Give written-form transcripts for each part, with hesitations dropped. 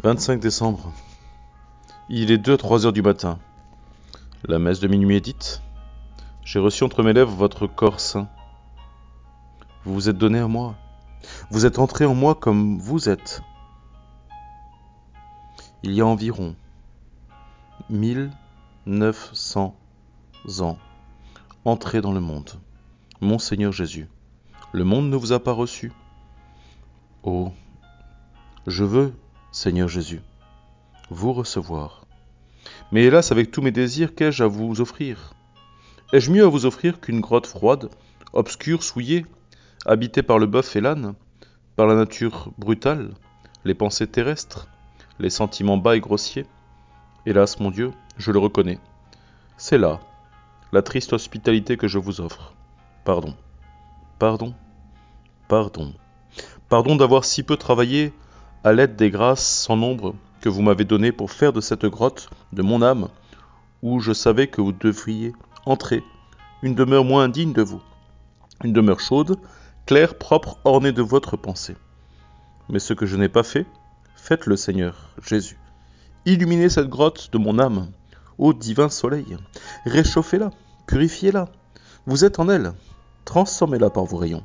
25 décembre. Il est 2 à 3 heures du matin. La messe de minuit est dite. J'ai reçu entre mes lèvres votre corps saint. Vous vous êtes donné à moi. Vous êtes entré en moi comme vous êtes. Il y a environ 1900 ans, entré dans le monde. Mon Seigneur Jésus, le monde ne vous a pas reçu. Oh, je veux, Seigneur Jésus, vous recevoir. Mais hélas, avec tous mes désirs, qu'ai-je à vous offrir? Ai-je mieux à vous offrir qu'une grotte froide, obscure, souillée, habitée par le bœuf et l'âne, par la nature brutale, les pensées terrestres, les sentiments bas et grossiers? Hélas, mon Dieu, je le reconnais. C'est là la triste hospitalité que je vous offre. Pardon, pardon, pardon. Pardon d'avoir si peu travaillé à l'aide des grâces sans nombre que vous m'avez données pour faire de cette grotte de mon âme, où je savais que vous devriez entrer, une demeure moins indigne de vous, une demeure chaude, claire, propre, ornée de votre pensée. Mais ce que je n'ai pas fait, faites-le, Seigneur Jésus. Illuminez cette grotte de mon âme, ô divin soleil, réchauffez-la, purifiez-la, vous êtes en elle, transformez-la par vos rayons.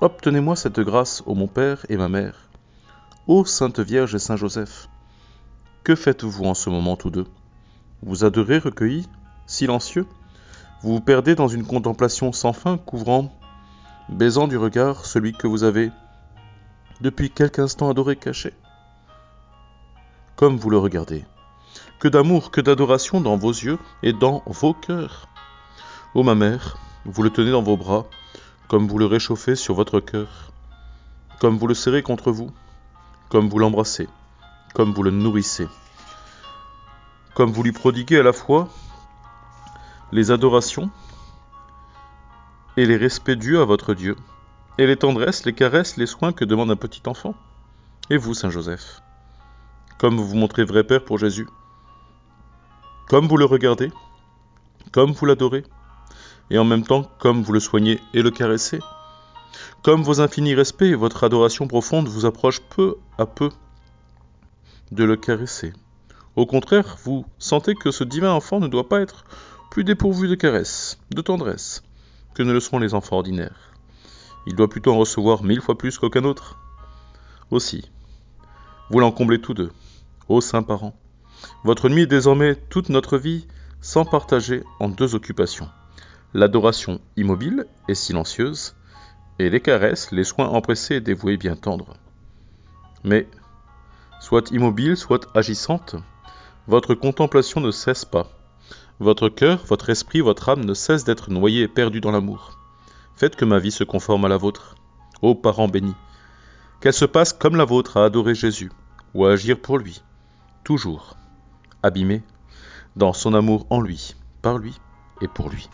Obtenez-moi cette grâce, ô mon Père et ma Mère, ô Sainte Vierge et Saint Joseph. Que faites-vous en ce moment tous deux? Vous adorez recueillis, silencieux? Vous vous perdez dans une contemplation sans fin, couvrant, baisant du regard celui que vous avez depuis quelque instant adoré caché? Comme vous le regardez, que d'amour, que d'adoration dans vos yeux et dans vos cœurs. Ô ma mère, vous le tenez dans vos bras, comme vous le réchauffez sur votre cœur, comme vous le serrez contre vous, comme vous l'embrassez, comme vous le nourrissez, comme vous lui prodiguez à la fois les adorations et les respects dus à votre Dieu, et les tendresses, les caresses, les soins que demande un petit enfant. Et vous, Saint Joseph, comme vous vous montrez vrai Père pour Jésus, comme vous le regardez, comme vous l'adorez, et en même temps comme vous le soignez et le caressez, comme vos infinis respects et votre adoration profonde vous approchent peu à peu de le caresser. Au contraire, vous sentez que ce divin enfant ne doit pas être plus dépourvu de caresses, de tendresse, que ne le sont les enfants ordinaires. Il doit plutôt en recevoir 1000 fois plus qu'aucun autre. Aussi, vous l'en comblez tous deux, ô saints parents. Votre nuit est désormais toute notre vie sans partager en deux occupations. L'adoration immobile et silencieuse, et les caresses, les soins empressés et dévoués bien tendres. Mais, soit immobile, soit agissante, votre contemplation ne cesse pas. Votre cœur, votre esprit, votre âme ne cessent d'être noyés et perdus dans l'amour. Faites que ma vie se conforme à la vôtre, ô parents bénis. Qu'elle se passe comme la vôtre à adorer Jésus, ou à agir pour lui, toujours, abîmé dans son amour en lui, par lui et pour lui.